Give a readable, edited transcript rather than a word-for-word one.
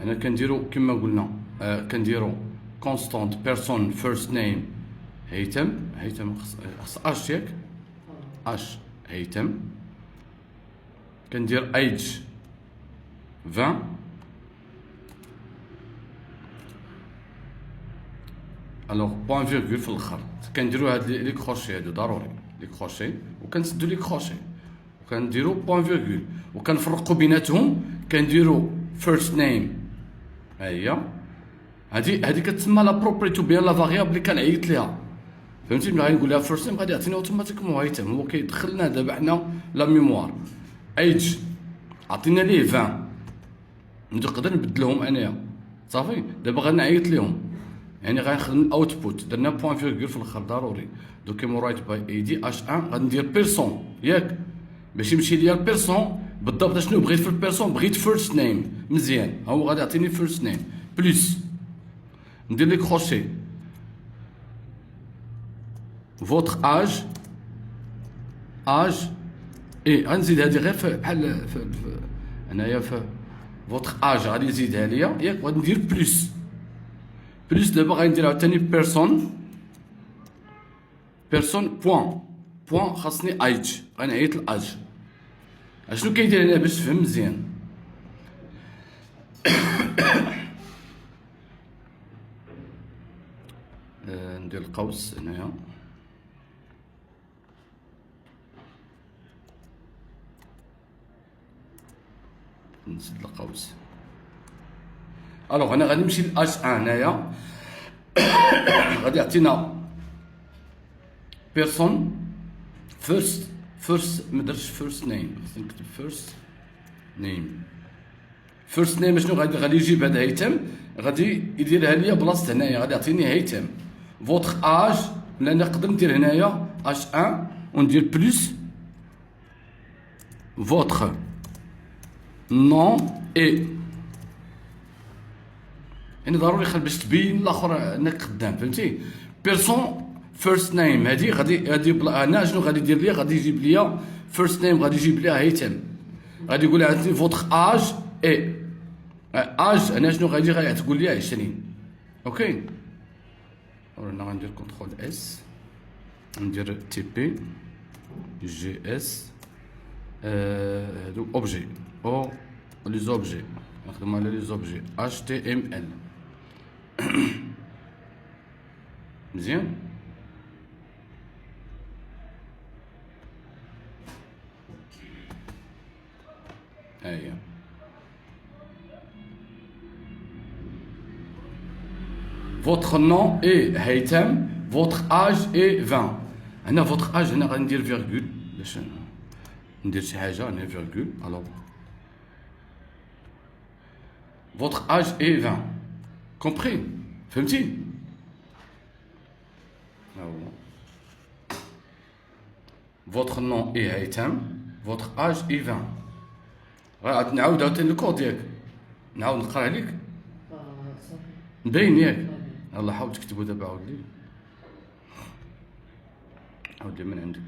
هنا كنديرو كما قلنا كنديرو كونستانت بيرسون فيرست نيم هيثم خص اش ياك اش هيثم. كندير ايج 20 الوغ بوان فيرغول في الاخر. كنديرو هاد لي كروشي هادو ضروري لي كروشي وكنسدو لي كروشي وكنديرو بوان فيرغول وكنفرقو بيناتهم. كنديرو فيرست نيم ها هي هادي كتسمى لا بروبريتي بيان لا فاريابل اللي كنعيط ليها فهمتي. ملي غادي نقول لها فيرست نيم غادي يعطيني اوتوماتيكمون هيثم. هو كيدخل لنا دابا حنا لا ميموار. ايج عطينا ليه 20 نقدر نبدلهم انايا صافي. دابا غنعيط ليهم يعني غنخدم الاوتبوت درنا بوان فيرغول في الاخر ضروري. دوك كيما رايت باي اي دي اش 1 غادي ندير بيرسون ياك باش يمشي ليا البيرسون بالضبط. شنو بغيت في البيرسون؟ بغيت فيرست نيم مزيان ها هو غادي يعطيني فيرست نيم بلس ندير لي كروشي فوتر اج اي غنزيد هادي غير بحال هنايا في فوتر اج غادي يزيدها ليا ياك. وغادي ندير بلس دابا غادي ندير عاوتاني بيرسون بوان خاصني ايج غنعيط لاج. اشنو كيدير هنا باش تفهم مزيان؟ ندير القوس هنايا نزيد القوس. الوغ انا غادي نمشي لاش 1 هنايا غادي يعطينا بيرسون فيرست ما درتش فيرست نيم خصني نكتب فيرست نيم شنو غادي يجيب هذا هيثم غادي يديرها ليا بلاصه هنايا غادي يعطيني هيثم. فوتر اج لا نقدر ندير هنايا اش 1 وندير بلس فوتر نون اي يعني ضروري خل باش تبين الاخر انك خدام فهمتي. بيرسون فيرست نيم هادي غادي هنا شنو غادي يدير ليا؟ غادي يجيب ليا فيرست نيم غادي يجيب ليا هيثم. غادي يقول لي عندي فوتر اج اي اج هنا شنو غادي تقول لي 20 اوكي. انا غندير كونترول اس ندير تي بي جي اس هادو اوبجي او لي زوبجي نخدم على لي زوبجي اش تي ام ال مزيان. هيا votre nom est هيثم votre âge est 20. هنا votre âge هنا غادي ندير فيرغول باش ندير شي حاجه هنا فيرغول. الوغ votre âge est 20 compris فهمتي. ها هو votre nom est هيثم votre âge est 20. غادي نعاود عاوتاني الكود ديالك نعاود نقرا عليك مبين ياك. يلاه حاول تكتبو دابا عاود لي من عندك.